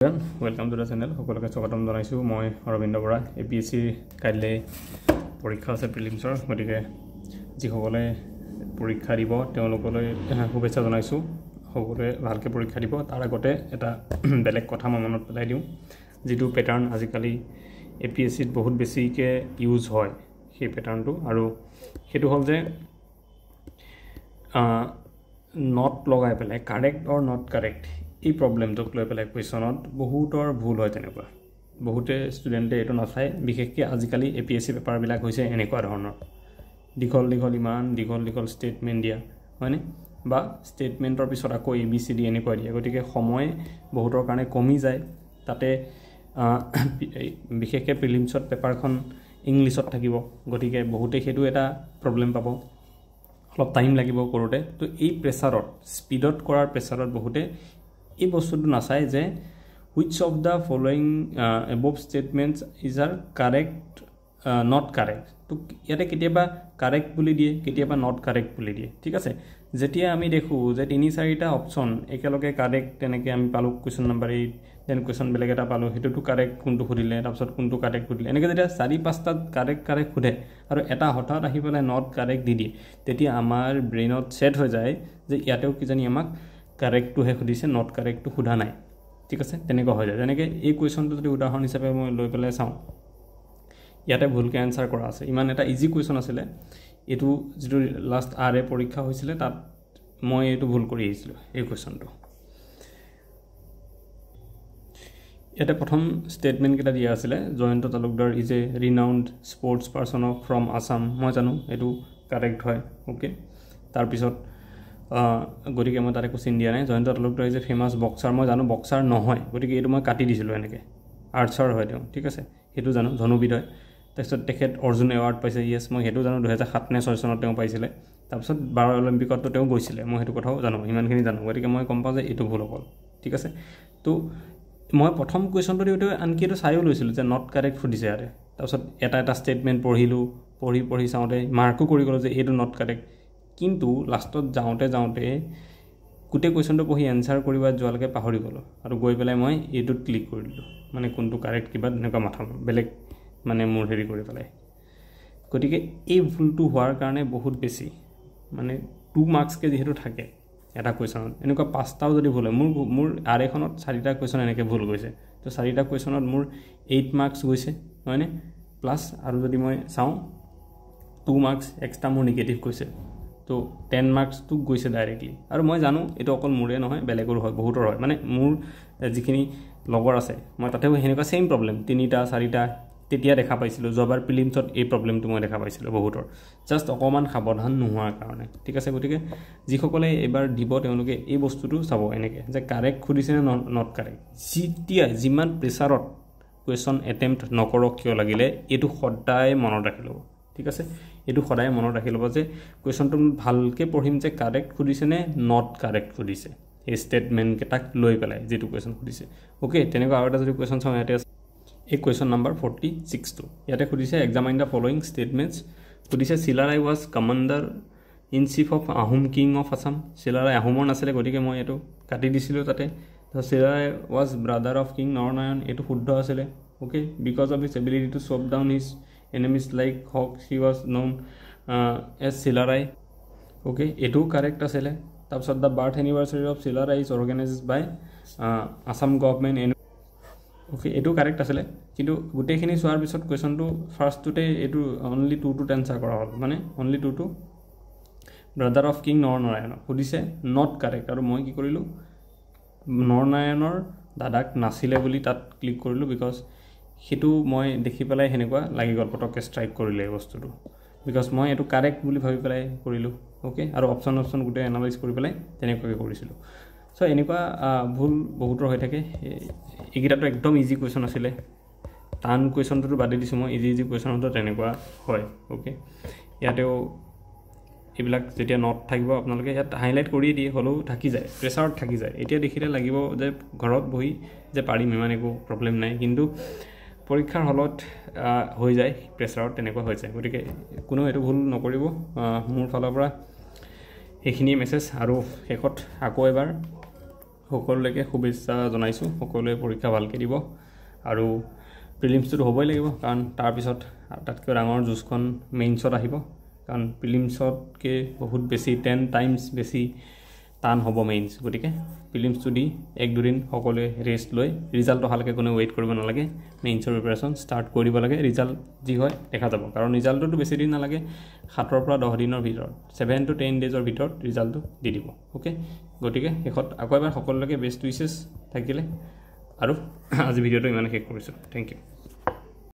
Welcome to the channel. সকলোকে স্বাগতম জনাইছো মই অৰবিন্দ বৰা APSC কাইলে পৰীক্ষা আছে প্ৰিলিমছৰ গতিকে যি সকলে পৰীক্ষা দিব তেওঁলোকলৈ শুভেচ্ছা জনাইছো সকলোৱে ভালকৈ পৰীক্ষা দিব তাৰ আগতে এটা বেলেগ কথা মই মনত পেলাই দিওঁ যেটো প্যাটাৰ্ন আজিকালি APSC ত বহুত বেছিকে ইউজ হয় সেই প্যাটাৰ্নটো আৰু হেতু হল যে not লগাই পেলাই কাৰেক্ট অৰ নট কাৰেক্ট এই প্ৰবলেমটোক লৈ পেলাই কোৱেশ্যনত বহুতৰ ভুল হয় তেনেকুৱা বহুতে ষ্টুডেণ্টে এটো নাচায় বিশেষকৈ আজিকালি APSC পেপাৰ বিলাক হৈছে এনেকুৱা ধৰণৰ দীঘল ইমান দীঘল ষ্টেটমেন্ট দিয়া হয়নে বা ষ্টেটমেন্টৰ পিছত আকৌ ABCD এনেকুৱা দিয়া গতিকে সময় বহুতৰ কাৰণে কমি যায় তাতে বিশেষকৈ প্ৰিলিমছত পেপাৰখন ইংলিছত থাকিব গতিকে বহুতে হেতু এটা প্ৰবলেম পাব অলপ টাইম লাগিব কৰোতে তো এই প্ৰেছাৰত স্পিডত কৰাৰ প্ৰেছাৰত বহুতে এই বস্তুটো নাচায় যে which of the following above statements is are correct not correct তো ইয়াতে কেতিয়াবা কারেক্ট বুলি দিয়ে কেতিয়াবা নট কারেক্ট বুলি দিয়ে ঠিক আছে যেতিয়া আমি দেখো যে 3-4টা অপচন একেলগে কারেক্ট তেনেকে আমি পালো কোৱেশ্যন নাম্বাৰ 8 দেন কোৱেশ্যন বেলেগ এটা পালো হেতুটো কাৰেক্ট কোনটো খুদিলে তাৰপিছত কোনটো কাৰেক্ট খুদিলে এনেকে যেতিয়া 4-5টা কাৰেক্ট খুদে আৰু এটা হঠাৎ আহি পেলাই নট কাৰেক্ট দি দিয়ে তেতিয়া আমাৰ ব্ৰেইনত সেট হৈ যায় যে ইয়াতেও কি জানি আমাক কারেক্টটো হে খুদিছে নট কারেক্টটো খুদা নাই ঠিক আছে তেনেকৈ হৈ যায় যেনেকৈ এই কোৱেশ্যনটো যদি উদাহৰণ হিচাপে মই লৈ পেলাই চাওঁ ইয়াতে ভুলকে আনসাৰ কৰা আছে ইমান এটা ইজি কোৱেশ্যন আছিল এটো যেটো লাষ্ট আৰএ পৰীক্ষা হৈছিল তাত মই এটো ভুল কৰি আহিছিল এই কোৱেশ্যনটো ইয়াতে প্ৰথম স্টেটমেন্ট কেটা দিয়া আছিল Jayanta Talukdar is a renowned sports person from Assam মই জানো এটো কাৰেক্ট হয় ওকে তাৰ পিছত গতিকে মই তাৰে কোশ্চেন দিয়া নাই Jayanta Talukdar is a famous boxer মই জানো বক্সাৰ নহয় গতিকে এটো মই কাটি দিছিলো এনেকে আৰ্চাৰ হয় তেওঁ ঠিক আছে হেতু জানো ধনুবিদ হয় তাৰপিছত তেখেত অৰ্জুন এৱাৰ্ড পাইছে ইয়েস মই হেতু জানো 2007 নে 6 চনত তেওঁ পাইছিলে তাৰপিছত 12 অলিম্পিকত তেওঁ গৈছিলে মই হেতু কথাও জানো ইমানখিনি জানো গতিকে মই কম পাওঁ যে এটো ভুল হ'ল ঠিক আছে তো মই প্ৰথম কোৱেশ্যনটো দিওতে আনকি এটো চাইও লৈছিল যে নট কাৰেক্ট ফুদিছে আৰে তাৰপিছত এটা স্টেটমেন্ট পঢ়িলো পঢ়ি চাওতে মাৰ্কো কৰি গলো যে এটো নট কাৰেক্ট কিন্তু লাষ্টত যাওতে গুটে কোৱেশ্যনটো পঢ়ি আনসাৰ কৰিবা যোৱালকে পাহৰি গলো আৰু গৈ পেলাই মই এটোত ক্লিক কৰিলো মানে কোনটো কাৰেক্ট কিবা এনেকুৱা মাথা বেলেগ মানে মোৰ হেৰি কৰি পেলাই গতিকে এই ভুলটো হোৱাৰ কাৰণে বহুত বেছি মানে 2 মাৰ্কস কে যেহেতু থাকে এটা কোৱেশ্যনত এনেকুৱা 5টাও যদি ভুল হয় মোৰ আৰেখনত 4টা কোৱেশ্যন এনেকে ভুল গৈছে তো 4টা কোৱেশ্যনত মোৰ 8 মাৰ্কস গৈছে হয়নে প্লাস আৰু যদি মই চাও 2 মাৰ্কস এক্সট্ৰা মোৰ নেগেটিভ গৈছে তো 10 মাৰ্কস তো গৈছে ডাইৰেক্টলি আৰু মই জানো এটো অকল মোৰে নহয় বেলেগৰ হয় বহুতৰ হয় মানে মোৰ যিখিনি লগৰ আছে মই তাতেও হেনেকুৱা সেম প্ৰবলেম 3টা 4টা তেতিয়া দেখা পাইছিলো জবাৰ প্ৰিলিমছত এই প্ৰবলেমটো মই দেখা পাইছিলো বহুতৰ জাস্ট অকমান সাৱধান নোহোৱাৰ কাৰণে ঠিক আছে গতিকে যিসকলে এবাৰ দিব তেওঁলোকে এই বস্তুটো চাব এনেকে যে কাৰেক্ট খুদিছে না নট কাৰেক্ট যেতিয়া যিমান প্ৰেছাৰত কোৱেশ্যন এটেম্প্ট নকৰক কিয় লাগিলে এটো সদায় মনত ৰাখি লব ঠিক আছে এটো সদায় মনত ৰাখি লব যে কোৱেশ্যনটো ভালকে পঢ়িম যে কাৰেক্ট খুদিছে নে নট কাৰেক্ট খুদিছে এই স্টেটমেন্ট কেটাক লৈ পেলাই যেটো কোৱেশ্যন খুদিছে ওকে তেনেকুৱা আৰু এটা যদি কোৱেশ্যন চাও ইয়াতে এই কোৱেশ্যন নাম্বাৰ 46 টো ইয়াতে খুদিছে এক্সামাইন দা ফলোইং স্টেটমেন্টস খুদিছে Chilarai was commander in chief of Ahom king of Assam Chilarai আহোমৰ নাছিলে গতিকে মই এটো কাটি দিছিলো তাতে তো Chilarai was brother of king Naranarayan এটো শুদ্ধ আছিল okay because of his ability to chop down his enemies like hawk he was known as Silarai okay etu correct asile tapsot the birth anniversary of Silarai is organized by Assam government okay etu correct asile kintu gute khini soar bisot question to first tote etu only 2 to answer kora hol mane only 2 to brother of king Narayana hudise not correct aru moi ki korilu Narayana dadak nasile boli tat click korilu because হেতু মই দেখি পেলাই হেনেকুৱা লাগি গল পটকে strike কৰিলে বস্তুটো because মই এটো কাৰেক্ট বুলি ভাবি পেলাই কৰিলো ওকে আৰু অপচন গুটে এনালাইজ কৰি পেলাই তেনেকৈ কৰিছিলো সো এনেকুৱা ভুল বহুতৰ হৈ থাকে একিটাটো একদম ইজি কোৱেশ্যন আছিল টান কোৱেশ্যনটো বাদ দিছো মই ইজি কোৱেশ্যনটো তেনেকুৱা হয় ওকে ইয়াতেও এইবিলাক যেতিয়া নট থাকিব আপোনালোকে ইয়াত হাইলাইট কৰি দিয়ে হলো থাকি যায় প্ৰেছাৰত থাকি যায় এতিয়া দেখিলে লাগিব যে ঘৰত বহি যে পাৰিম ইমান একো প্ৰবলেম নাই কিন্তু পৰীক্ষাৰ হলত হৈ যায় প্ৰেছাৰত তেনেকুৱা হৈ যায় গতিকে কোনো এটো ভুল নকৰিব মোৰ ফালৰ পৰা এইখিনি মেছেজ আৰু শেষত আকৌ এবাৰ সকলোলৈকে শুভেচ্ছা জনাইছোঁ সকলোৱে পৰীক্ষা ভালকৈ দিব আৰু প্ৰিলিমছটোতো হ'বই লাগিব কাৰণ তাৰপিছত তাতকৈ ডাঙৰ যুঁজখন মেইনছত আহিব কাৰণ প্ৰিলিমছতকৈ বহুত বেছি 10 টাইমছ বেছি টান হ'ব মেইনছ গতিকে প্ৰিলিমছটো দি 1-2 দিন সকলোৱে ৰেষ্ট লৈ ৰিজাল্ট অহালৈকে কোনো ৱেইট কৰিব নালাগে মেইনছৰ প্ৰিপাৰেশ্যন ষ্টাৰ্ট কৰি দিব লাগে ৰিজাল্ট যি হয় দেখা যাব কাৰণ ৰিজাল্টটো বেছি দিন নালাগে 7 পৰা 10 দিনৰ ভিতৰত 7 to 10 ডেজৰ ভিতৰত ৰিজাল্টটো দি দিব ওকে গতিকে শেষত আকৌ এবাৰ সকলোলৈকে বেষ্ট উইচেছ থাকিলে আৰু আজি ভিডিঅ'টো ইমানে শেষ কৰিছোঁ থেংক ইউ